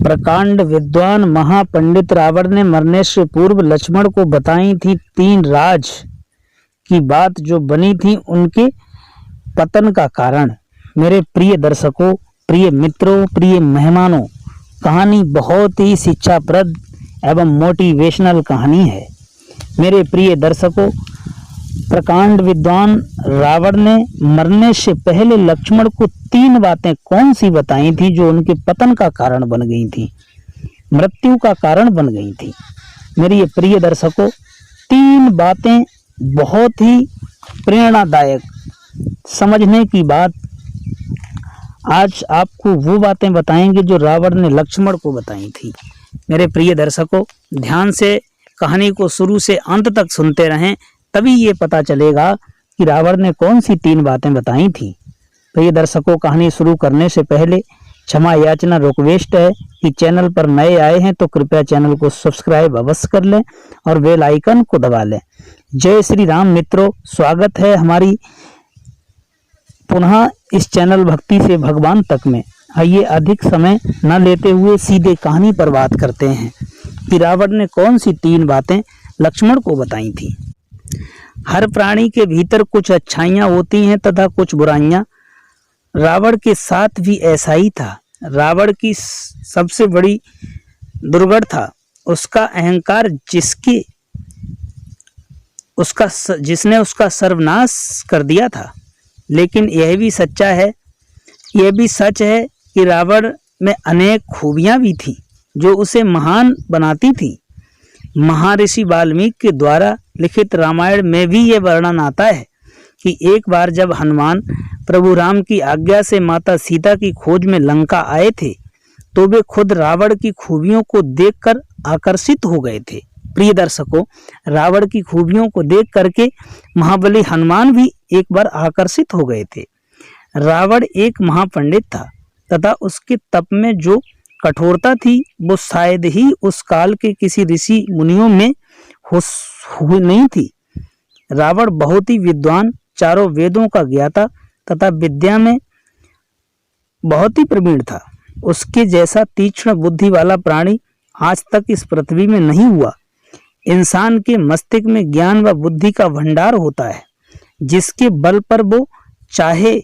प्रकांड विद्वान महापंडित रावण ने मरने से पूर्व लक्ष्मण को बताई थी 3 राज की बात जो बनी थी उनके पतन का कारण। मेरे प्रिय दर्शकों, प्रिय मित्रों, प्रिय मेहमानों, कहानी बहुत ही शिक्षाप्रद एवं मोटिवेशनल कहानी है। मेरे प्रिय दर्शकों, प्रकांड विद्वान रावण ने मरने से पहले लक्ष्मण को 3 बातें कौन सी बताई थी जो उनके पतन का कारण बन गई थी, मृत्यु का कारण बन गई थी। मेरे ये प्रिय दर्शकों, 3 बातें बहुत ही प्रेरणादायक, समझने की बात। आज आपको वो बातें बताएंगे जो रावण ने लक्ष्मण को बताई थी। मेरे प्रिय दर्शकों, ध्यान से कहानी को शुरू से अंत तक सुनते रहें, तभी ये पता चलेगा कि रावण ने कौन सी 3 बातें बताई थी। प्रिय दर्शकों, कहानी शुरू करने से पहले क्षमा याचना रिक्वेस्ट है कि चैनल पर नए आए हैं तो कृपया चैनल को सब्सक्राइब अवश्य कर लें और बेल आइकन को दबा लें। जय श्री राम मित्रों, स्वागत है हमारी पुनः इस चैनल भक्ति से भगवान तक में। आइए अधिक समय न लेते हुए सीधे कहानी पर बात करते हैं कि रावण ने कौन सी 3 बातें लक्ष्मण को बताई थी। हर प्राणी के भीतर कुछ अच्छाइयाँ होती हैं तथा कुछ बुराइयाँ। रावण के साथ भी ऐसा ही था। रावण की सबसे बड़ी दुर्गढ़ था उसका अहंकार, जिसने उसका सर्वनाश कर दिया था। लेकिन यह भी सच है कि रावण में अनेक खूबियां भी थी जो उसे महान बनाती थी। महर्षि वाल्मीकि के द्वारा लिखित रामायण में भी ये वर्णन आता है कि एक बार जब हनुमान प्रभु राम की आज्ञा से माता सीता की खोज में लंका आए थे तो वे खुद रावण की खूबियों को देखकर आकर्षित हो गए थे। प्रिय दर्शकों, रावण की खूबियों को देख करके महाबली हनुमान भी एक बार आकर्षित हो गए थे। रावण एक महापंडित था तथा उसके तप में जो कठोरता थी वो शायद ही उस काल के किसी ऋषि मुनियों में हुई नहीं थी। रावण बहुत ही विद्वान, चारों वेदों का ज्ञाता तथा विद्या में बहुत ही प्रवीण था। उसके जैसा तीक्ष्ण बुद्धि वाला प्राणी आज तक इस पृथ्वी में नहीं हुआ। इंसान के मस्तिष्क में ज्ञान व बुद्धि का भंडार होता है जिसके बल पर वो चाहे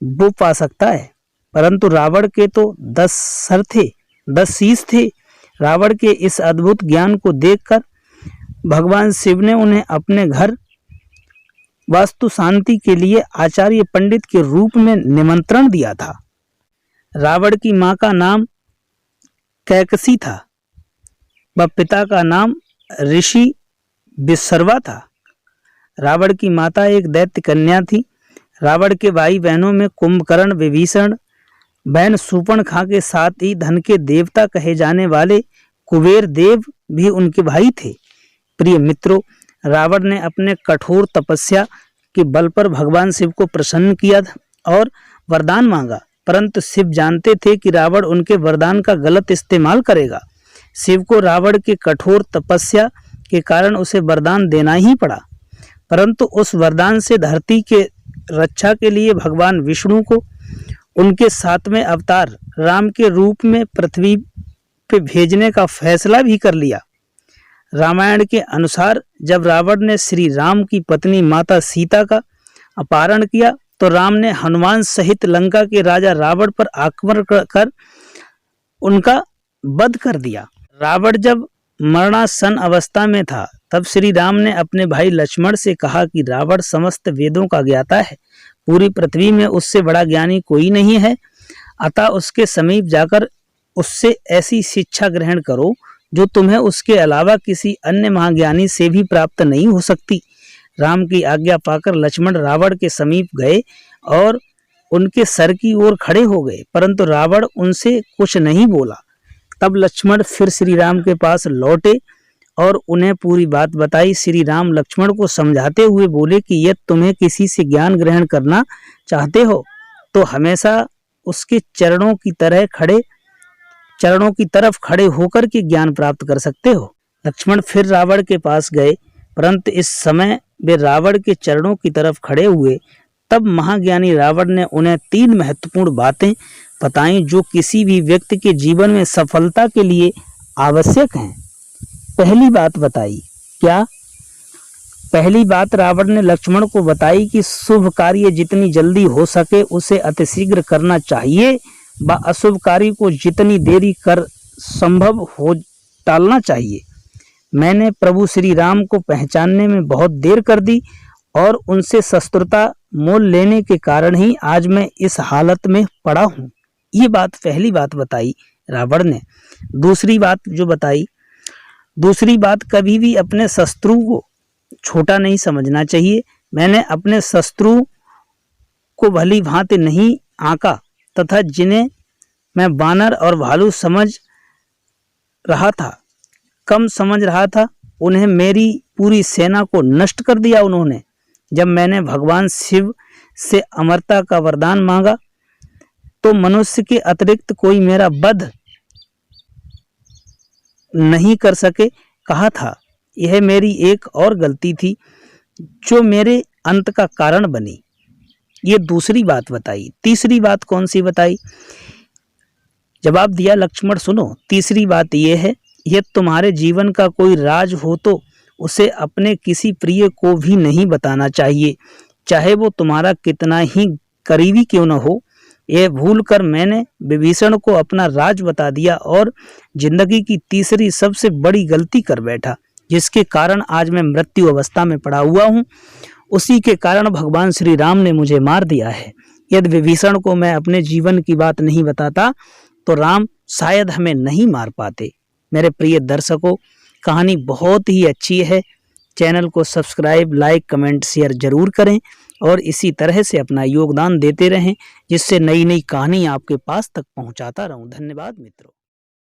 वो पा सकता है। परंतु रावण के तो 10 शीश थे। रावण के इस अद्भुत ज्ञान को देखकर भगवान शिव ने उन्हें अपने घर वास्तु शांति के लिए आचार्य पंडित के रूप में निमंत्रण दिया था। रावण की मां का नाम कैकसी था व पिता का नाम ऋषि विश्रवा था। रावण की माता एक दैत्य कन्या थी। रावण के भाई बहनों में कुंभकर्ण, विभीषण, बहन शूर्पणखा के साथ ही धन के देवता कहे जाने वाले कुबेर देव भी उनके भाई थे। प्रिय मित्रों, रावण ने अपने कठोर तपस्या के बल पर भगवान शिव को प्रसन्न किया और वरदान मांगा, परंतु शिव जानते थे कि रावण उनके वरदान का गलत इस्तेमाल करेगा। शिव को रावण के कठोर तपस्या के कारण उसे वरदान देना ही पड़ा, परंतु उस वरदान से धरती के रक्षा के लिए भगवान विष्णु को उनके 7वें अवतार राम के रूप में पृथ्वी पे भेजने का फैसला भी कर लिया। रामायण के अनुसार जब रावण ने श्री राम की पत्नी माता सीता का अपहरण किया तो राम ने हनुमान सहित लंका के राजा रावण पर आक्रमण कर उनका वध कर दिया। रावण जब मरणासन अवस्था में था तब श्री राम ने अपने भाई लक्ष्मण से कहा कि रावण समस्त वेदों का ज्ञाता है, पूरी पृथ्वी में उससे बड़ा ज्ञानी कोई नहीं है, अतः उसके समीप जाकर उससे ऐसी शिक्षा ग्रहण करो जो तुम्हें उसके अलावा किसी अन्य महाज्ञानी से भी प्राप्त नहीं हो सकती। राम की आज्ञा पाकर लक्ष्मण रावण के समीप गए और उनके सर की ओर खड़े हो गए, परंतु रावण उनसे कुछ नहीं बोला। तब लक्ष्मण फिर श्री राम के पास लौटे और उन्हें पूरी बात बताई। श्री राम लक्ष्मण को समझाते हुए बोले कि यदि तुम्हें किसी से ज्ञान ग्रहण करना चाहते हो तो हमेशा उसके चरणों की तरफ खड़े होकर के ज्ञान प्राप्त कर सकते हो। लक्ष्मण फिर रावण के पास गए, परंतु इस समय वे रावण के चरणों की तरफ खड़े हुए। तब महाज्ञानी रावण ने उन्हें 3 महत्वपूर्ण बातें बताएं जो किसी भी व्यक्ति के जीवन में सफलता के लिए आवश्यक हैं। पहली बात बताई क्या? पहली बात रावण ने लक्ष्मण को बताई कि शुभ कार्य जितनी जल्दी हो सके उसे अतिशीघ्र करना चाहिए व अशुभ कार्य को जितनी देरी कर संभव हो टालना चाहिए। मैंने प्रभु श्री राम को पहचानने में बहुत देर कर दी और उनसे शत्रुता मोल लेने के कारण ही आज मैं इस हालत में पड़ा हूँ। ये बात पहली बात बताई रावण ने। दूसरी बात जो बताई, दूसरी बात कभी भी अपने शत्रु को छोटा नहीं समझना चाहिए। मैंने अपने शत्रु को भली भांति नहीं आंका तथा जिन्हें मैं वानर और भालू समझ रहा था, कम समझ रहा था, उन्हें मेरी पूरी सेना को नष्ट कर दिया उन्होंने। जब मैंने भगवान शिव से अमरता का वरदान मांगा तो मनुष्य के अतिरिक्त कोई मेरा वध नहीं कर सके कहा था। यह मेरी एक और गलती थी जो मेरे अंत का कारण बनी। ये दूसरी बात बताई। तीसरी बात कौन सी बताई? जवाब दिया लक्ष्मण सुनो, तीसरी बात यह है, यह तुम्हारे जीवन का कोई राज हो तो उसे अपने किसी प्रिय को भी नहीं बताना चाहिए, चाहे वो तुम्हारा कितना ही करीबी क्यों न हो। यह भूल कर मैंने विभीषण को अपना राज बता दिया और जिंदगी की तीसरी सबसे बड़ी गलती कर बैठा, जिसके कारण आज मैं मृत्यु अवस्था में पड़ा हुआ हूँ। उसी के कारण भगवान श्री राम ने मुझे मार दिया है। यदि विभीषण को मैं अपने जीवन की बात नहीं बताता तो राम शायद हमें नहीं मार पाते। मेरे प्रिय दर्शकों, कहानी बहुत ही अच्छी है। चैनल को सब्सक्राइब, लाइक, कमेंट, शेयर जरूर करें और इसी तरह से अपना योगदान देते रहें, जिससे नई नई कहानी आपके पास तक पहुंचाता रहूं। धन्यवाद मित्रों।